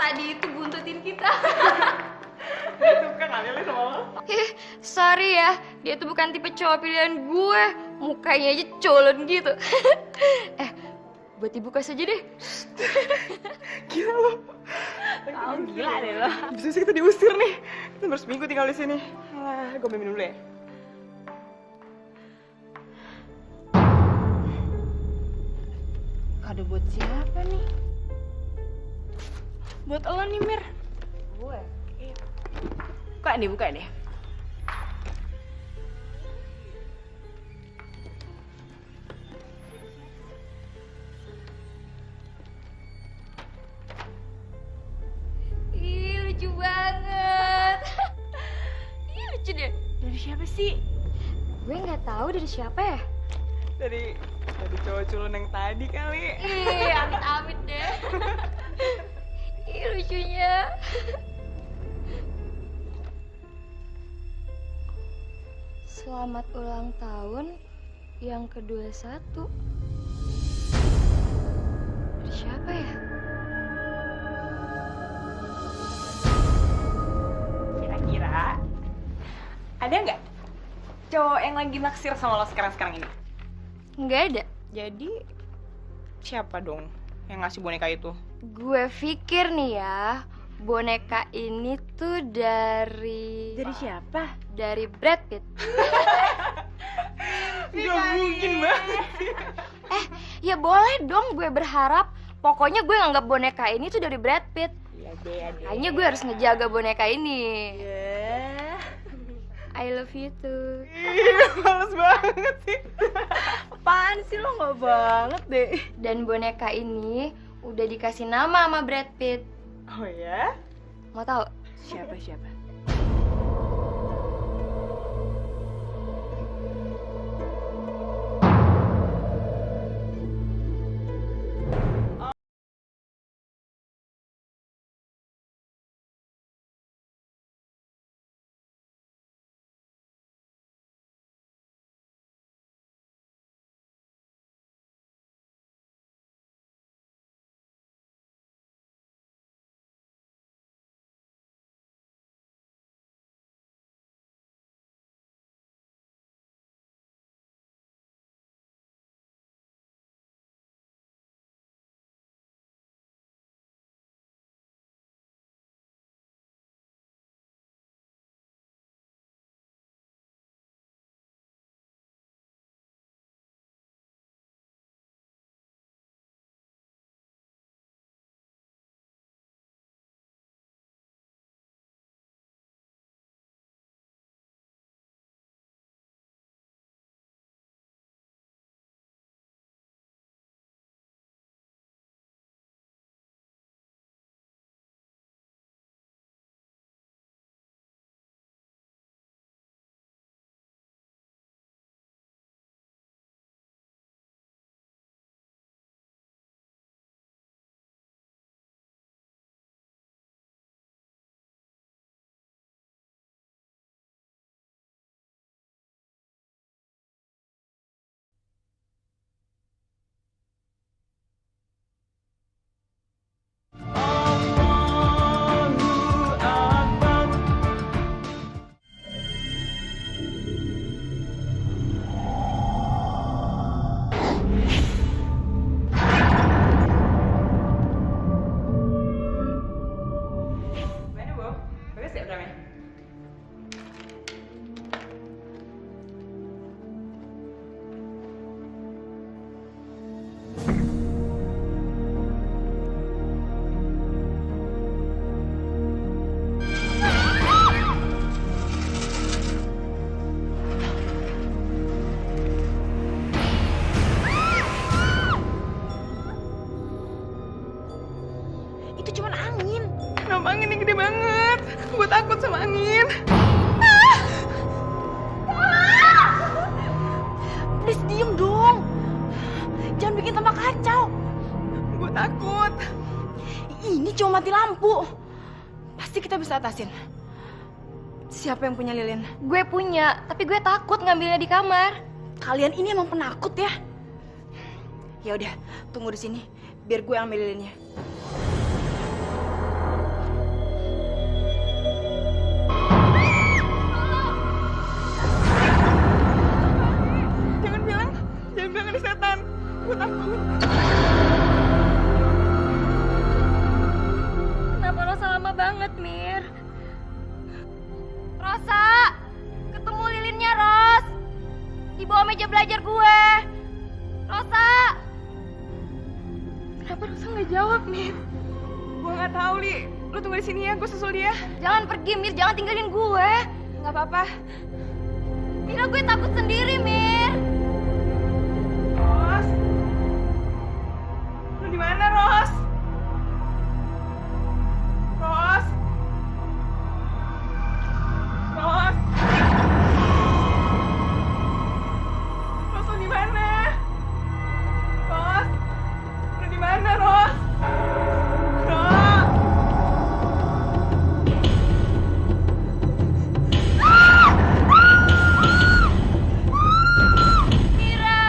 tadi itu buntutin kita. Gak suka kali Lin sama lo. Sorry ya, dia tuh bukan tipe cowok pilihan gue. Mukanya aja colon gitu. Buat dibuka saja deh. Gila lo. Gila deh lo. Bisa sih kita diusir nih. Kita baru seminggu tinggal di sini. Alah, gue minum dulu ya. Kado buat siapa nih? Buat lo nih, Mir. Gue? Buka deh. Ih, lucu banget. Ih, lucu deh. Dari siapa sih? Gue nggak tahu dari siapa ya. Dari cowok culun yang tadi kali. Ih, amit-amit deh. Ih, lucunya. Selamat ulang tahun yang ke-21. Dari siapa ya? Kira-kira ada nggak cowok yang lagi naksir sama lo sekarang ini? Nggak ada. Jadi siapa dong yang ngasih boneka itu? Gue pikir nih ya, boneka ini tuh dari siapa? Dari Brad Pitt. Gak mungkin banget. Ya boleh dong gue berharap. Pokoknya gue nganggap boneka ini tuh dari Brad Pitt. Iya deh. Kayaknya gue harus ngejaga boneka ini. Ya. I love you too. Ih, males banget sih. Apaan sih lo nggak banget deh. Dan boneka ini udah dikasih nama sama Brad Pitt. Oh ya? Mau tahu? Siapa? Mana Bu? Bagus ya dramanya? Itu cuma angin. Kenapa anginnya gede banget? Gue takut sama angin. Please diem dong. Jangan bikin tambah kacau. Gue takut. Ini cuma mati lampu. Pasti kita bisa atasin. Siapa yang punya lilin? Gue punya, tapi gue takut ngambilnya di kamar. Kalian ini emang penakut ya? Ya udah, tunggu di sini biar gue ambil lilinnya. meja belajar gue. Rosa! Kenapa Rosa nggak jawab, Mir? Gue nggak tahu, Li. Lu tunggu di sini ya, gue susul dia. Jangan pergi, Mir. Jangan tinggalin gue. Nggak apa-apa. Mira, gue takut sendiri, Mir. Ros, lu di mana, Ros? Ros, Ros, Ros, lu di mana? Ros, lu di mana, Ros? Ros. Mira!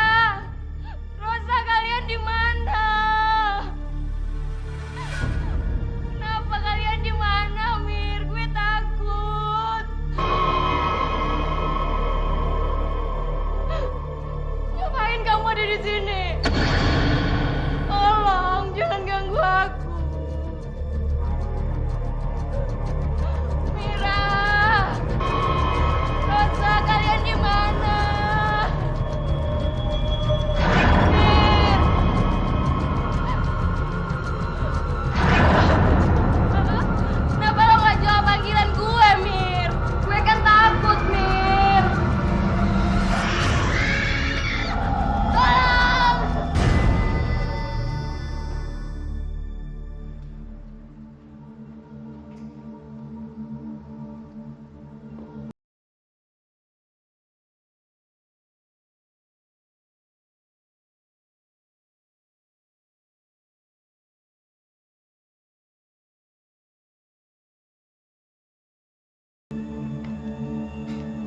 Rosa, kalian di mana? Kenapa kalian di mana, Mir? Gue takut. Ngapain kamu ada di sini? Tolong, jangan ganggu aku. Mira! Rosa, kalian di mana? Mir! Kenapa lo gak jawab panggilan gue, Mir? Gue kan takut, Mir. Tolong!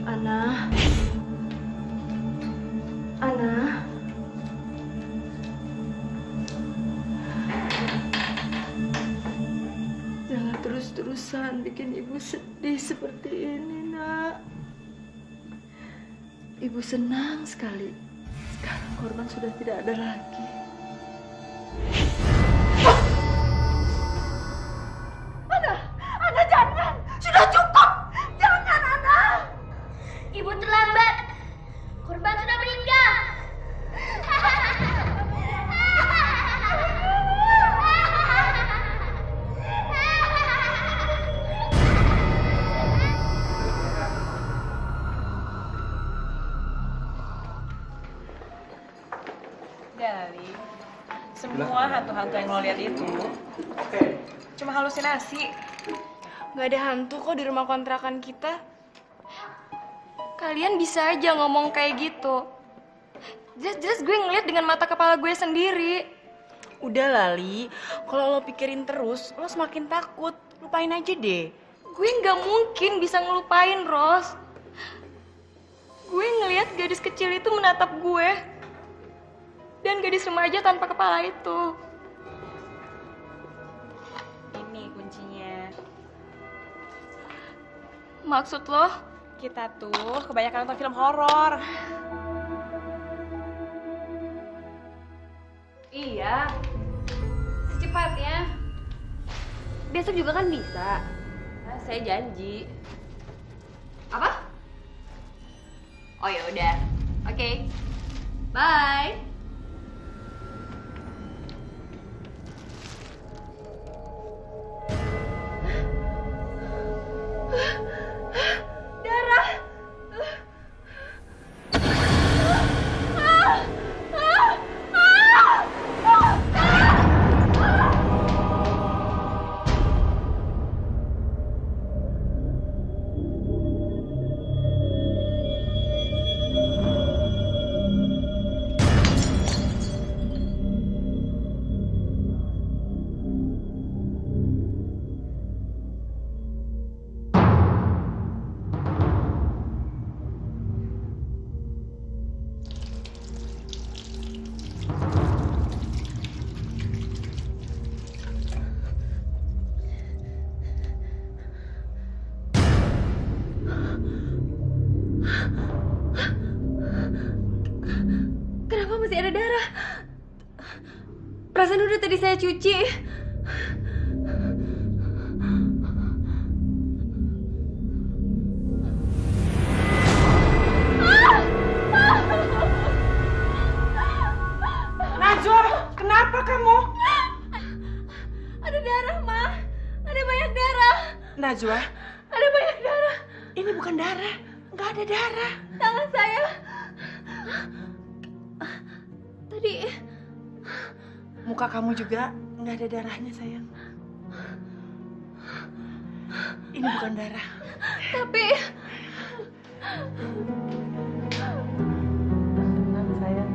Ana. Ana. Jangan terus-terusan bikin ibu sedih seperti ini, Nak. Ibu senang sekali. Sekarang korban sudah tidak ada lagi. Ana, jangan! Sudah cukup! Jangan, Ana! Ibu terlambat. Korban sudah meninggal. Udah, Li. Semua hantu-hantu yang lo lihat itu cuma halusinasi. Gak ada hantu kok di rumah kontrakan kita. Kalian bisa aja ngomong kayak gitu. Jelas-jelas gue ngeliat dengan mata kepala gue sendiri. Udah Lali, kalau lo pikirin terus, lo semakin takut. Lupain aja deh. Gue nggak mungkin bisa ngelupain, Ros. Gue ngeliat gadis kecil itu menatap gue. Dan gadis remaja tanpa kepala itu. Ini kuncinya. Maksud lo? Kita tuh kebanyakan nonton film horor. Iya, secepatnya. Besok juga kan bisa. Nah, saya janji. Apa? Oh ya udah, oke. Bye. Kenapa masih ada darah? Perasaan udah tadi saya cuci. Ada darah, Ma. Ada banyak darah. Najwa, Ada banyak darah. ini bukan darah. Nggak ada darah. Tangan saya. Tadi Muka kamu juga nggak ada darahnya, sayang. Ini bukan darah. tapi Tenang, sayang.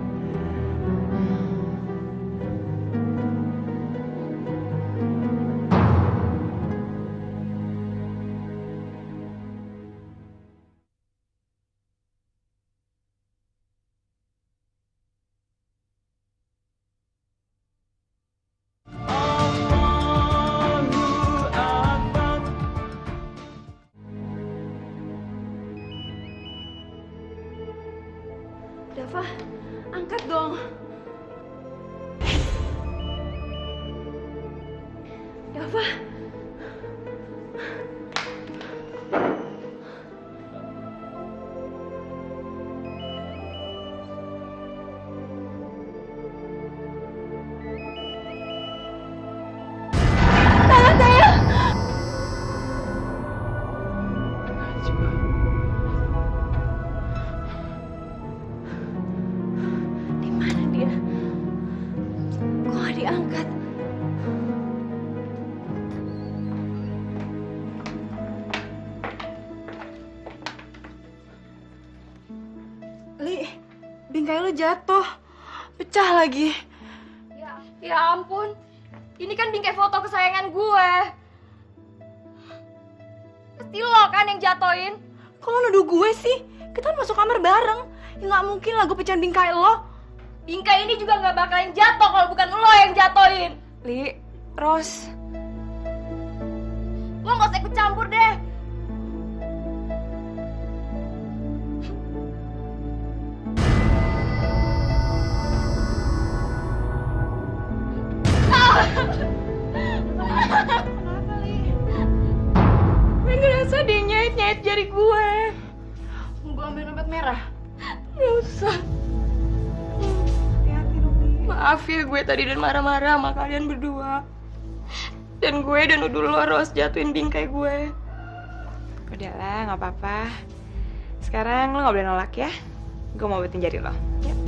Dava, angkat dong. Dava. Di mana dia? Kok nggak diangkat? Li, bingkai lu jatuh. Pecah lagi. Ya ampun. Ini kan bingkai foto kesayangan gue. Pasti lo kan yang jatoin. Kok lo nuduh gue sih? Kita kan masuk kamar bareng. Ya nggak mungkin lah gue pecahin bingkai lo. Bingkai ini juga nggak bakalan jatuh kalau bukan lo yang jatoin. Li, Ros, Lo nggak usah ikut campur deh. Kenapa, Li? Gue ngerasa dia nyait-nyait jari gue. Gue ambil dompet merah. Gak usah. Hati-hati dong, Li. Maaf ya gue tadi dan marah-marah sama kalian berdua. Dan gue udah nuduh lo Ros jatuhin bingkai gue. udahlah, nggak apa-apa. Sekarang lo nggak boleh nolak ya. Gue mau betin jari lo. Yuk.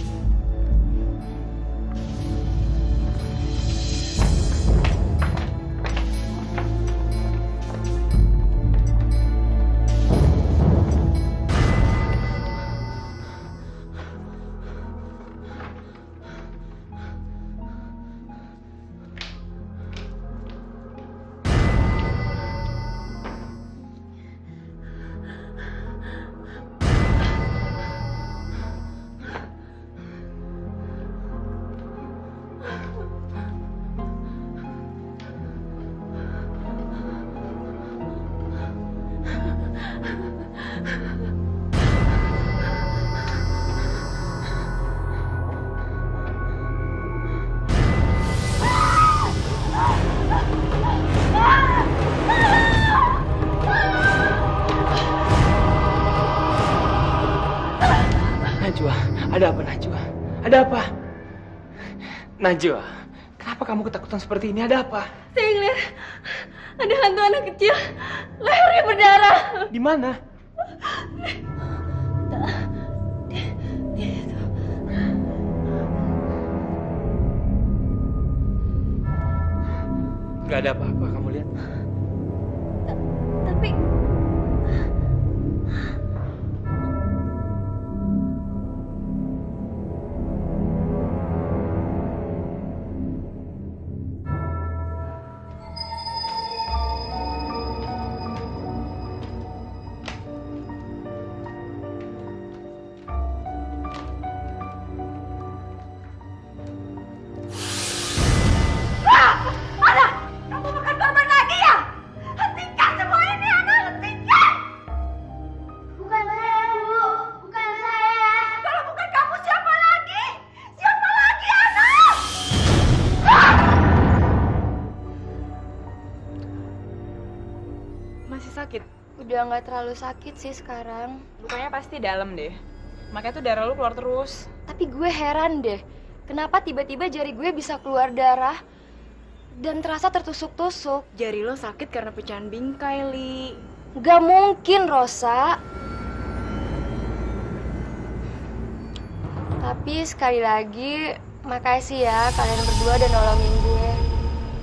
Najwa, ada apa Najwa? Ada apa? Najwa, kenapa kamu ketakutan seperti ini? Ada apa? saya ngeliat ada hantu anak kecil, lehernya berdarah. Di mana? Gak ada apa-apa, kamu lihat. Tapi Masih sakit? Udah nggak terlalu sakit sih sekarang. Lukanya pasti dalam deh. Makanya tuh darah lu keluar terus. Tapi gue heran deh. Kenapa tiba-tiba jari gue bisa keluar darah? Dan terasa tertusuk-tusuk. Jari lo sakit karena pecahan bingkai, Li. Gak mungkin, Rosa. Tapi sekali lagi, makasih ya kalian berdua udah nolongin gue.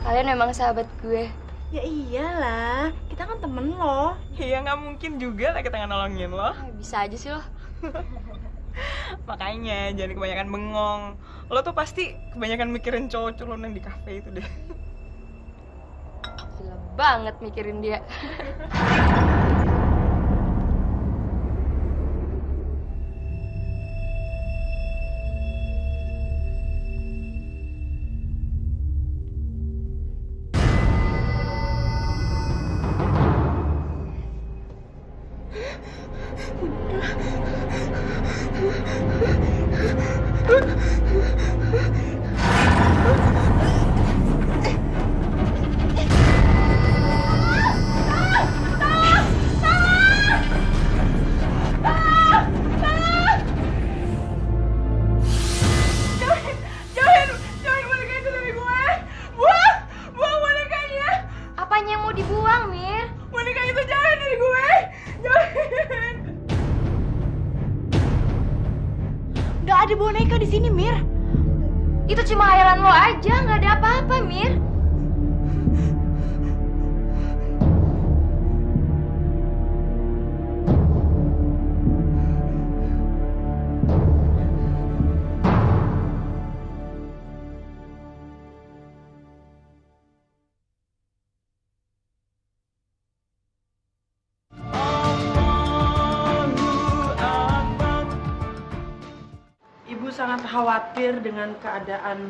Kalian emang sahabat gue. Ya iyalah, kita kan temen lo. Iya nggak mungkin juga lah kita nolongin lo. Bisa aja sih lo. Makanya jangan kebanyakan bengong. Lo tuh pasti kebanyakan mikirin cowok culun yang di kafe itu deh. Gila banget mikirin dia. Jauhin boneka itu dari gue. Buang bonekanya. Apanya yang mau dibuang, Mir? Boneka itu jauhin dari gue. Jauhin. Nggak ada boneka di sini, Mir. Itu cuma hayalan lo aja, nggak ada apa-apa, Mir. Ibu sangat khawatir dengan keadaan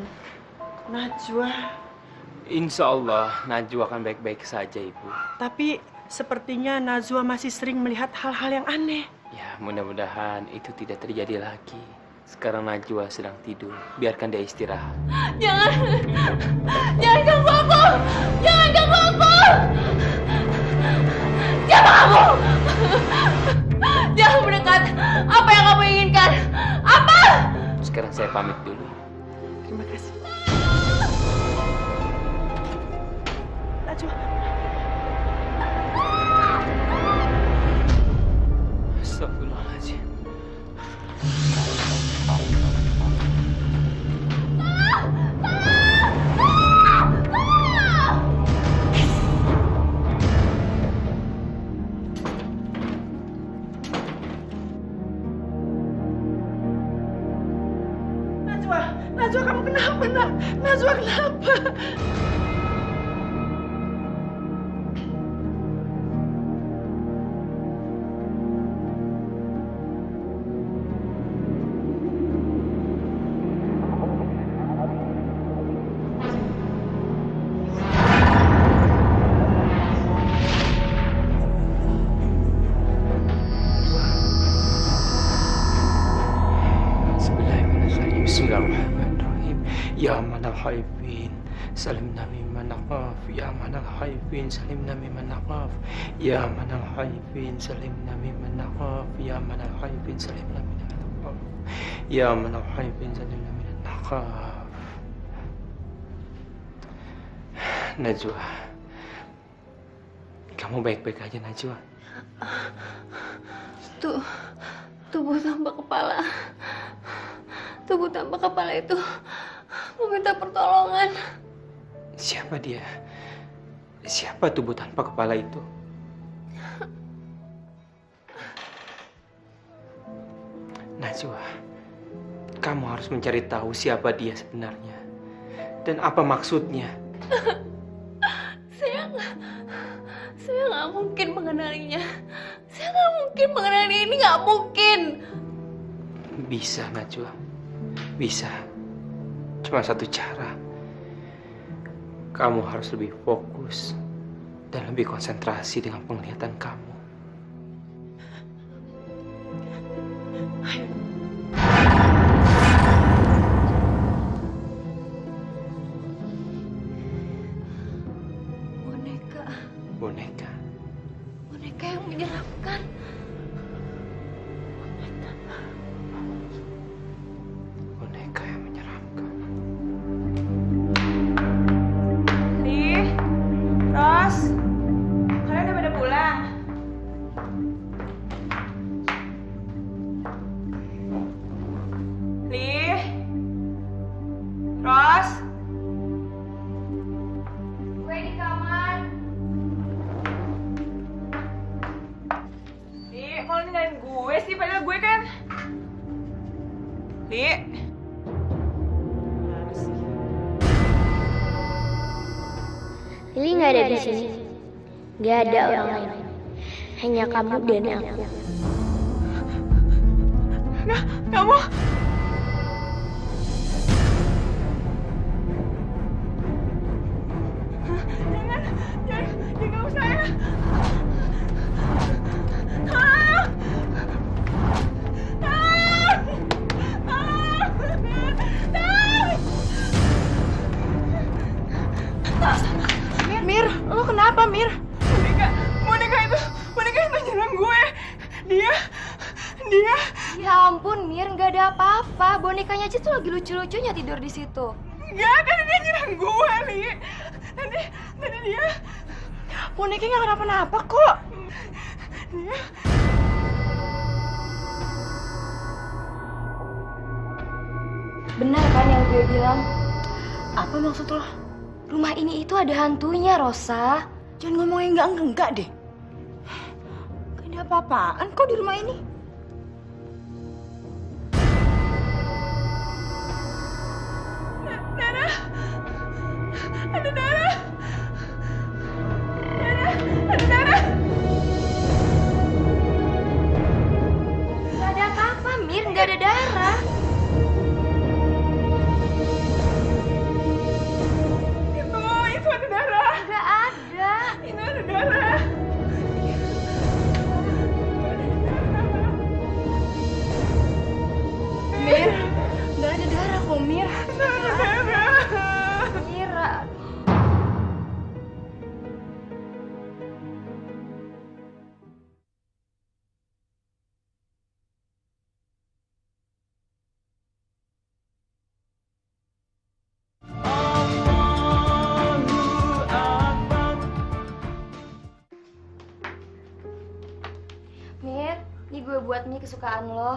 Najwa. Insya Allah Najwa akan baik-baik saja, Ibu. Tapi sepertinya Najwa masih sering melihat hal-hal yang aneh. Ya, mudah-mudahan itu tidak terjadi lagi. Sekarang Najwa sedang tidur. Biarkan dia istirahat. Jangan ganggu aku! Jangan ganggu aku! Siapa kamu? Jangan mendekat. Apa yang kamu inginkan? Apa? Sekarang saya pamit dulu. Terima kasih. Najwa. Astagfirullahaladzim. Najwa kamu kenapa, Nak? Najwa kenapa? Bismillahirrahmanirrahim. Bismillahirrahmanirrahim. Ya manal haifin, salimna mimman naqaf. Ya manal haifin, salimna mimman naqaf. Ya manal haifin, salimna mimman naqaf. Ya manal haifin, salimna mimman naqaf. Ya manal haifin, salimna mimman naqaf. Najwa, kamu baik-baik aja, Najwa? Tubuh tanpa kepala. Tubuh tanpa kepala itu meminta pertolongan. Siapa dia? Siapa tubuh tanpa kepala itu? Najwa, kamu harus mencari tahu siapa dia sebenarnya dan apa maksudnya. Saya nggak mungkin mengenalinya. Saya nggak mungkin mengenali ini, nggak mungkin. Bisa, Najwa. Bisa. Cuma satu cara. Kamu harus lebih fokus dan lebih konsentrasi dengan penglihatan kamu. Ayo. Boneka. Boneka yang menyeramkan. Boneka yang menyeramkan. Li. Lili nggak ada di sini. Nggak ada orang lain. Hanya kamu dan aku. Kamu? Jangan ganggu saya. Mir, lo kenapa, Mir? Boneka itu nyerang gue. Dia. Ya ampun, Mir, nggak ada apa-apa. Bonekanya aja tuh lagi lucu-lucunya tidur di situ. Gak ada, dia nyerang gue, Li. Tadi dia. Bonekanya nggak kenapa-napa kok. Benar kan yang gue bilang? Apa maksud lo? Rumah ini itu ada hantunya, Rosa. Jangan ngomongin enggak deh. Gak ada apa-apaan kok di rumah ini. Nggak ada apa-apa, Mir. Nggak ada darah. Itu ada darah. Nggak ada. Itu ada darah. Mir, nggak ada darah kok, Mir. Mira. Mir, ini gue buat mie kesukaan lo.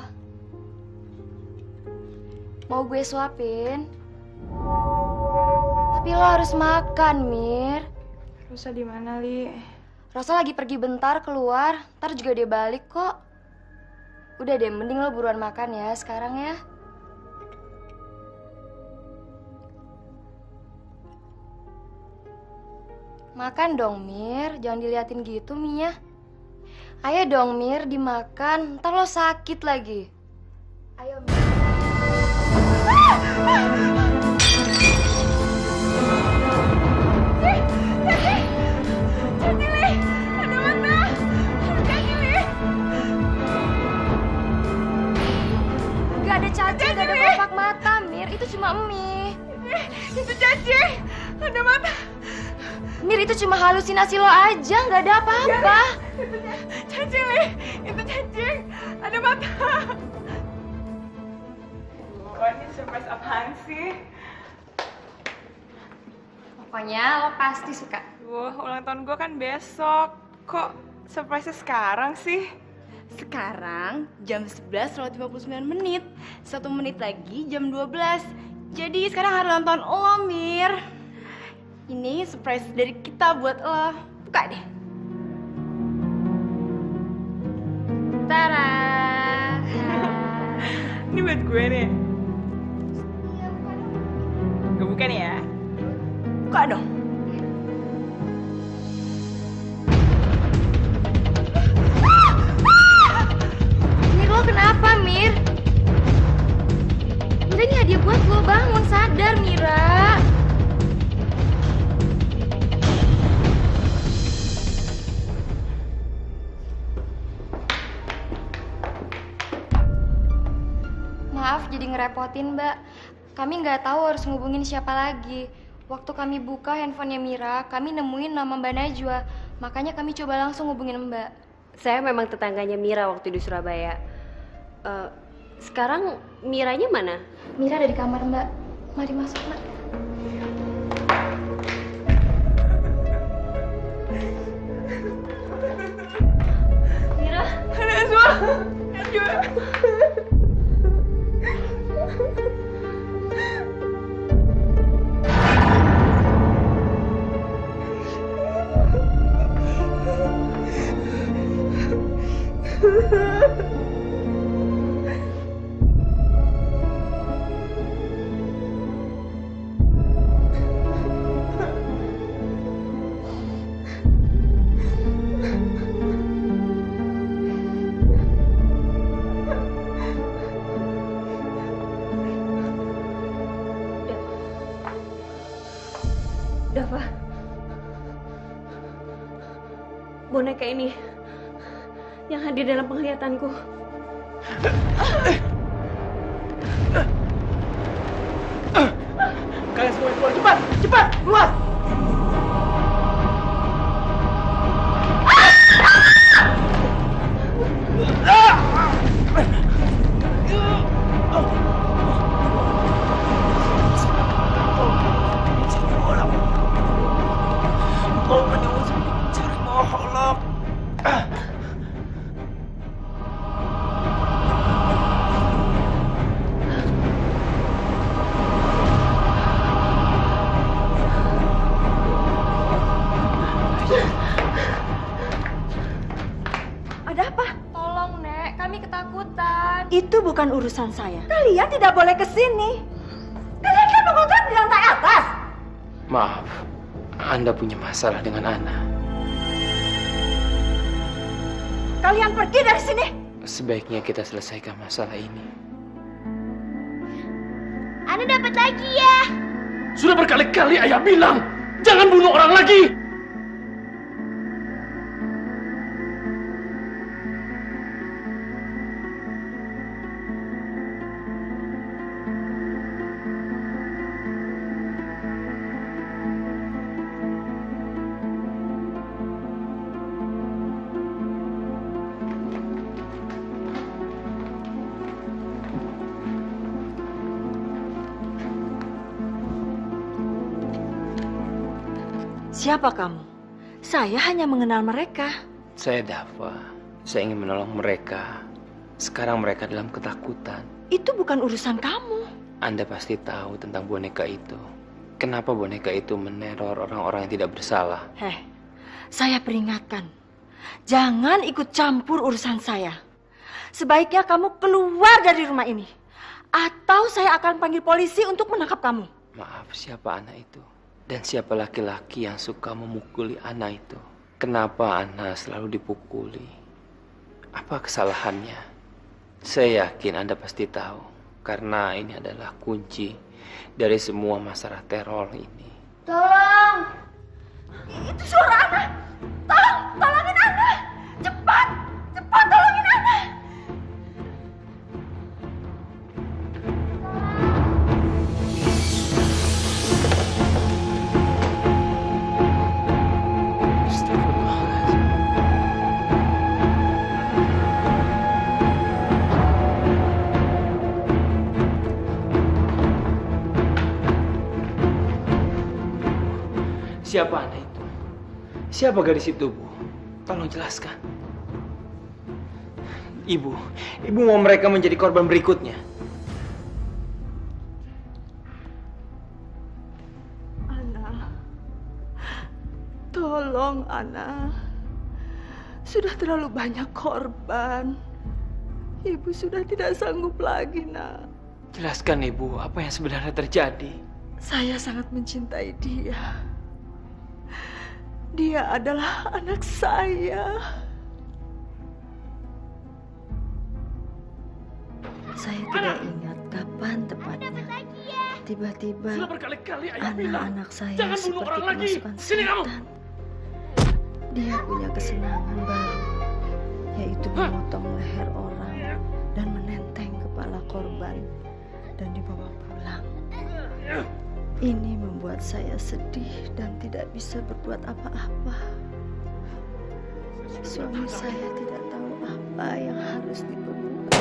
Mau gue suapin? Tapi lo harus makan, Mir. Rosa di mana, Li? Rosa lagi pergi bentar keluar, ntar juga dia balik kok. Udah deh, mending lo buruan makan ya sekarang ya. Makan dong, Mir. Jangan diliatin gitu mie-nya. Ayo dong, Mir, dimakan. Ntar lo sakit lagi. Ayo, Mir. Gak ada cacing, gak ada kelopak mata, Mir. Itu cuma mie. Itu cacing. Ada mata. Mir, itu cuma halusinasi lo aja, nggak ada apa-apa. Itu cacing, Li. Itu cacing. Ada mata. Wah, ini surprise apaan sih? Pokoknya lo pasti suka. Wah, ulang tahun gue kan besok. Kok surprise-nya sekarang sih? Sekarang jam 11:59. 1 menit lagi jam 12. Jadi sekarang hari ulang tahun lo, Mir. Ini surprise dari kita buat lo. Buka deh. Tara. Ini buat gue nih. Gue buka nih ya. Buka dong. Mir, lo kenapa, Mir? Mira, ini hadiah buat lo. Bangun, sadar, Mira. Maaf jadi ngerepotin, Mbak. Kami nggak tahu harus ngubungin siapa lagi. Waktu kami buka handphonenya Mira, kami nemuin nama Mbak Najwa. Makanya kami coba langsung ngubungin Mbak. Saya memang tetangganya Mira waktu di Surabaya. Sekarang Miranya mana? Mira ada di kamar, Mbak. Mari masuk, Mbak. Mira. Najwa. Najwa. boneka ini yang hadir dalam penglihatanku. Kalian semua keluar, cepat, cepat, keluar. Ada apa? Tolong, Nek. Kami ketakutan. Itu bukan urusan saya. Kalian tidak boleh ke sini. Kalian kan mengontrak di lantai atas. Maaf, Anda punya masalah dengan Ana. Kalian pergi dari sini. Sebaiknya kita selesaikan masalah ini. Ana dapat lagi ya. Sudah berkali-kali ayah bilang, jangan bunuh orang lagi. Siapa kamu? Saya hanya mengenal mereka. Saya Dava. Saya ingin menolong mereka. Sekarang mereka dalam ketakutan. Itu bukan urusan kamu. Anda pasti tahu tentang boneka itu. Kenapa boneka itu meneror orang-orang yang tidak bersalah? Saya peringatkan. Jangan ikut campur urusan saya. Sebaiknya kamu keluar dari rumah ini. Atau saya akan panggil polisi untuk menangkap kamu. Maaf, siapa Ana itu? Dan siapa laki-laki yang suka memukuli Ana itu? Kenapa Ana selalu dipukuli? Apa kesalahannya? Saya yakin Anda pasti tahu. Karena ini adalah kunci dari semua masalah teror ini. Tolong. Itu suara Ana. Tolongin Ana. Cepat tolongin Ana. Siapa Ana itu? Siapa gadis itu, Bu? Tolong jelaskan. Ibu mau mereka menjadi korban berikutnya. Ana, tolong Ana. Sudah terlalu banyak korban. Ibu sudah tidak sanggup lagi, Nak. Jelaskan, Ibu, apa yang sebenarnya terjadi. Saya sangat mencintai dia. Dia adalah anak saya. Saya tidak ingat kapan tepatnya. Tiba-tiba anak-anak saya seperti kemasukan setan. Dia punya kesenangan baru, yaitu memotong leher orang dan menenteng kepala korban dan dibawa pulang. Ini membuat saya sedih dan tidak bisa berbuat apa-apa. Suami saya tidak tahu apa yang harus diperbuat.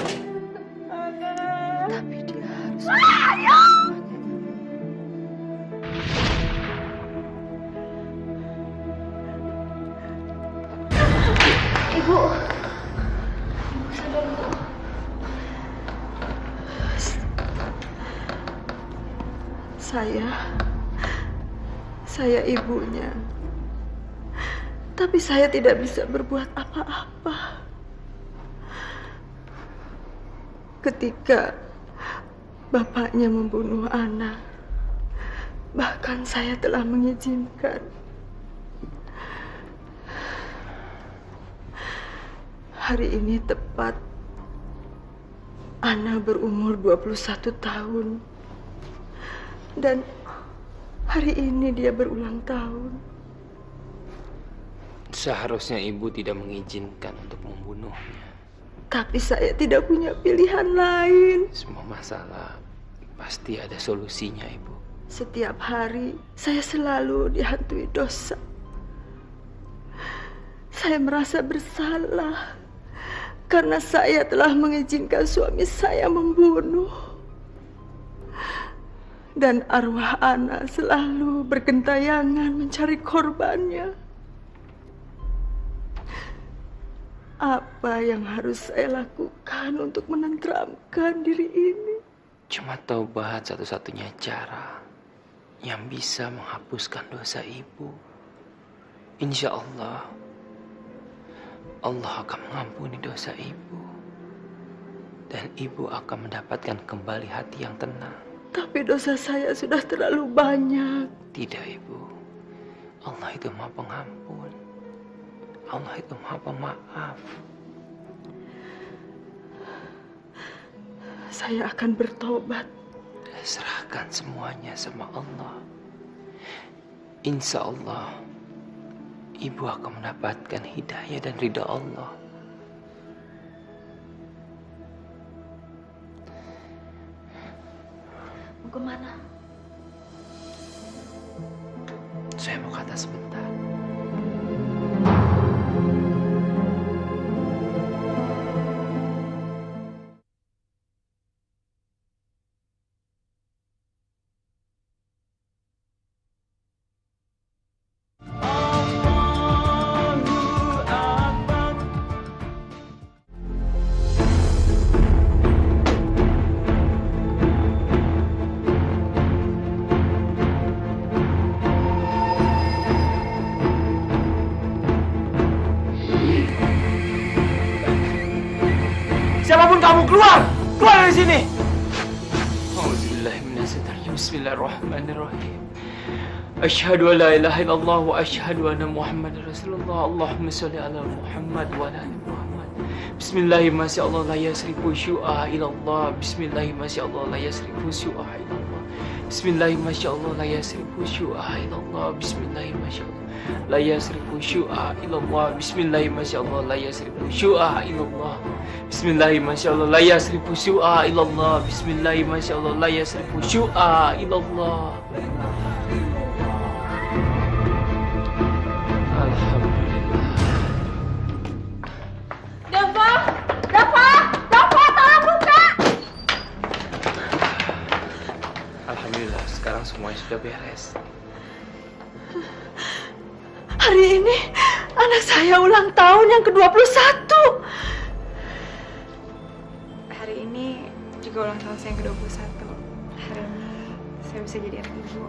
Tapi dia harus semuanya. Ibu. Saya ibunya. Tapi saya tidak bisa berbuat apa-apa. Ketika bapaknya membunuh anak, bahkan saya telah mengizinkan. Hari ini tepat Ana berumur 21 tahun. Dan hari ini dia berulang tahun. Seharusnya ibu tidak mengizinkan untuk membunuhnya. Tapi saya tidak punya pilihan lain. Semua masalah pasti ada solusinya, ibu. Setiap hari saya selalu dihantui dosa. Saya merasa bersalah karena saya telah mengizinkan suami saya membunuh. Dan arwah Ana selalu bergentayangan mencari korbannya. Apa yang harus saya lakukan untuk menenteramkan diri ini? Cuma taubat satu-satunya cara yang bisa menghapuskan dosa ibu. Insya Allah, Allah akan mengampuni dosa ibu. Dan ibu akan mendapatkan kembali hati yang tenang. Tapi dosa saya sudah terlalu banyak. Tidak, ibu. Allah itu Maha Pengampun. Allah itu Maha Pemaaf. Saya akan bertobat. Serahkan semuanya sama Allah. Insya Allah, ibu akan mendapatkan hidayah dan ridha Allah. Mau kemana? Saya mau ke atas sebentar. Siapapun kamu, keluar! Keluar dari sini! Bismillahirrahmanirrahim. Asyhadu an la ilaha illallah wa asyhadu anna Muhammadar Rasulullah. Allahumma sholli ala Muhammad wa ala ali Muhammad. Bismillahirrahmanirrahim. La yasrifu syu'a ilallah. Bismillahirrahmanirrahim. La yasrifu syu'a ilallah. Bismillahirrahmanirrahim. La yasrifu syu'a ilallah. Bismillahirrahmanirrahim. La yasrifu syu'a ilallah. Bismillahirrahmanirrahim. La yasrifu syu'a ilallah. Bismillahirrahmanirrahim. La yasrifu syu'a ilallah. Bismillahirrahmanirrahim. La yasrifu syu'a ilallah. Alhamdulillah. Dava, tolong buka. Alhamdulillah, sekarang semuanya sudah beres. Hari ini anak saya ulang tahun yang ke-21. Hari ini juga ulang tahun saya yang ke-21. Hari ini saya bisa jadi anak ibu.